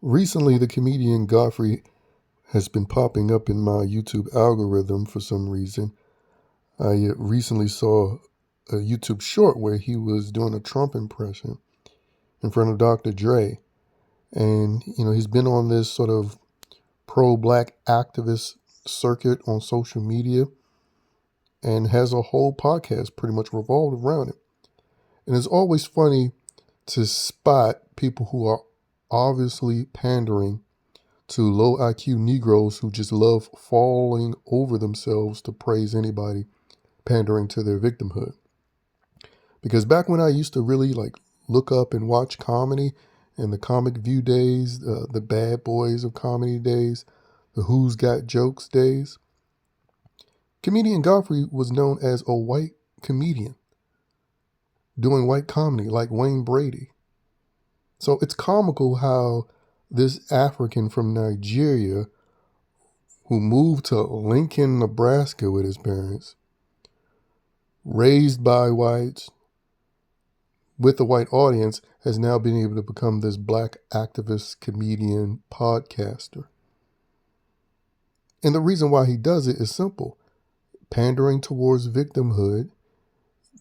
Recently, the comedian Godfrey has been popping up in my YouTube algorithm for some reason. I recently saw a YouTube short where he was doing a Trump impression in front of Dr. Dre. And, he's been on this sort of pro-black activist circuit on social media and has a whole podcast pretty much revolved around it. And it's always funny to spot people who are obviously pandering to low IQ Negroes who just love falling over themselves to praise anybody pandering to their victimhood. Because back when I used to really look up and watch comedy in the Comic View days, the Bad Boys of Comedy days, the Who's Got Jokes days, comedian Godfrey was known as a white comedian doing white comedy like Wayne Brady. So it's comical how this African from Nigeria who moved to Lincoln, Nebraska with his parents, raised by whites, with a white audience, has now been able to become this black activist, comedian, podcaster. And the reason why he does it is simple. Pandering towards victimhood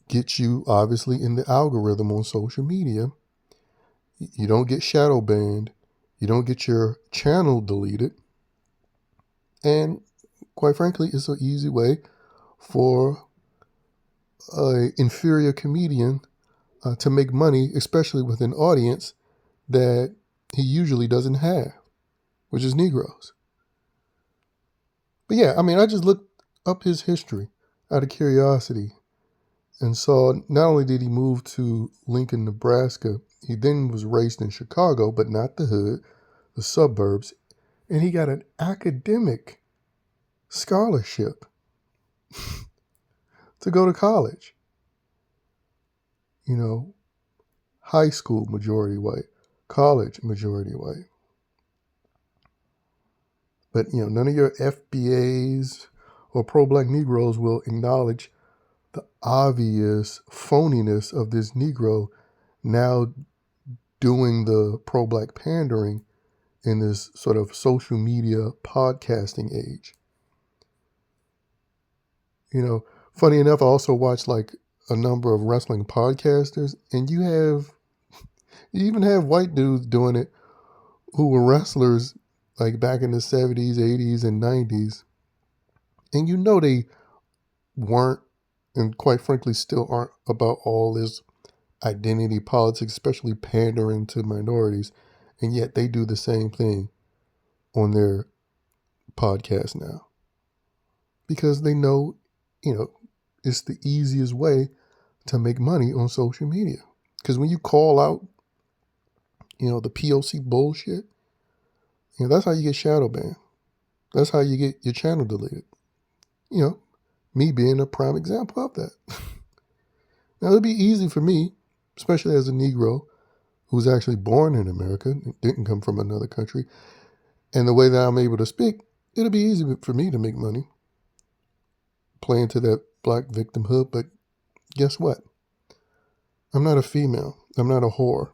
gets you, obviously, in the algorithm on social media. You don't get shadow banned. You don't get your channel deleted. And quite frankly, it's an easy way for an inferior comedian to make money, especially with an audience that he usually doesn't have, which is Negroes. But yeah, I just looked up his history out of curiosity and saw not only did he move to Lincoln, Nebraska, he then was raised in Chicago, but not the hood, the suburbs, and he got an academic scholarship to go to college. High school majority white, college majority white. But, none of your FBAs or pro-black Negroes will acknowledge the obvious phoniness of this Negro now doing the pro-black pandering in this sort of social media podcasting age. Funny enough, I also watch a number of wrestling podcasters, and you even have white dudes doing it who were wrestlers back in the 70s, 80s, and 90s. And they weren't, and quite frankly still aren't, about all this identity politics, especially pandering to minorities. And yet they do the same thing on their podcast now. Because they know, it's the easiest way to make money on social media. Because when you call out, the POC bullshit, that's how you get shadow banned. That's how you get your channel deleted. Me being a prime example of that. Now, it'd be easy for me, especially as a Negro who's actually born in America, didn't come from another country, and the way that I'm able to speak, it'll be easy for me to make money playing to that black victimhood. But guess what? I'm not a female. I'm not a whore.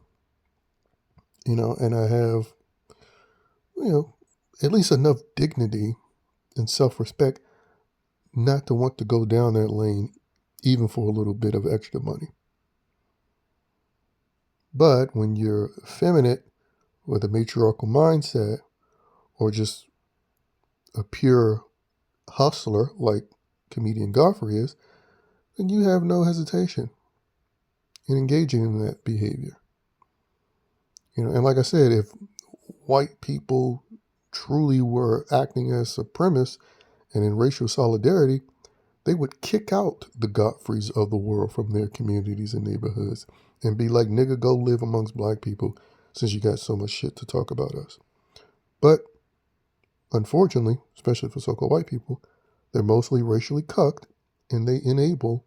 And I have, at least enough dignity and self-respect not to want to go down that lane, even for a little bit of extra money. But when you're effeminate with a matriarchal mindset, or just a pure hustler like comedian Godfrey is, then you have no hesitation in engaging in that behavior. And like I said, if white people truly were acting as supremacists and in racial solidarity, they would kick out the Godfreys of the world from their communities and neighborhoods and be like, nigga, go live amongst black people since you got so much shit to talk about us. But unfortunately, especially for so-called white people, they're mostly racially cucked, and they enable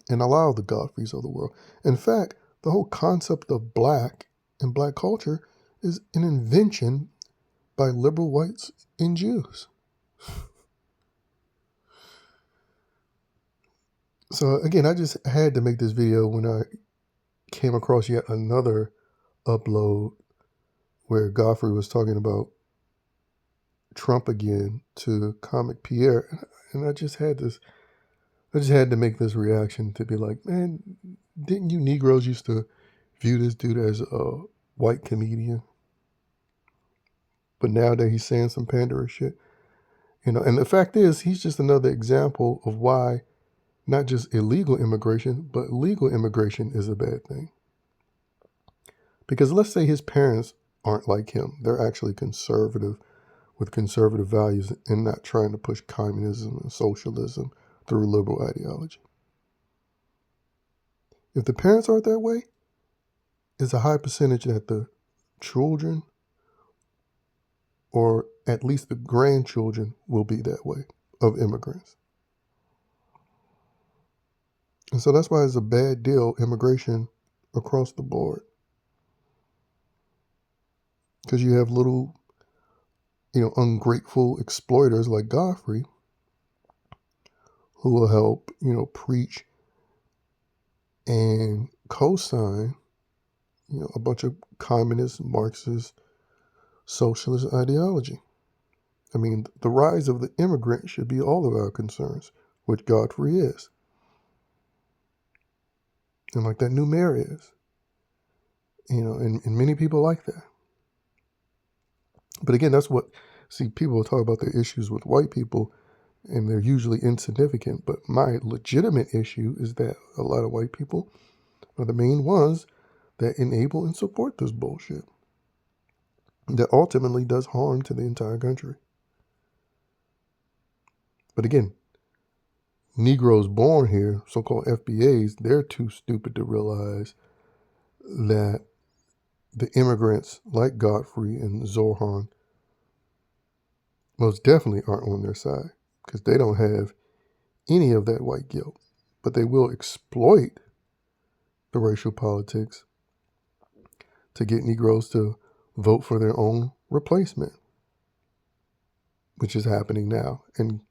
and allow the Godfreys of the world. In fact, the whole concept of black and black culture is an invention by liberal whites and Jews. So again, I just had to make this video when I came across yet another upload where Godfrey was talking about Trump again to Comic Pierre, and I just had to make this reaction to be like, man, didn't you Negroes used to view this dude as a white comedian? But now that he's saying some pandering shit, and the fact is, he's just another example of why not just illegal immigration, but legal immigration is a bad thing. Because let's say his parents aren't like him. They're actually conservative with conservative values and not trying to push communism and socialism through liberal ideology. If the parents aren't that way, it's a high percentage that the children or at least the grandchildren will be that way of immigrants. And so that's why it's a bad deal, immigration across the board. Because you have little, ungrateful exploiters like Godfrey who will help, preach and co-sign, a bunch of communist, Marxist, socialist ideology. I mean, the rise of the immigrant should be all of our concerns, which Godfrey is. And like that new mayor is. And many people like that. But again, people will talk about their issues with white people, and they're usually insignificant. But my legitimate issue is that a lot of white people are the main ones that enable and support this bullshit that ultimately does harm to the entire country. But again, Negroes born here, so-called FBAs, they're too stupid to realize that the immigrants like Godfrey and Zohan most definitely aren't on their side because they don't have any of that white guilt. But they will exploit the racial politics to get Negroes to vote for their own replacement, which is happening now. And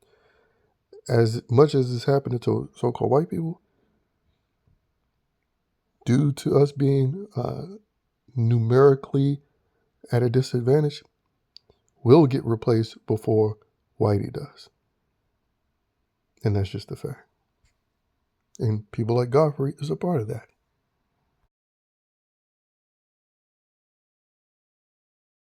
as much as it's happening to so-called white people, due to us being numerically at a disadvantage, we'll get replaced before Whitey does. And that's just a fact. And people like Godfrey is a part of that.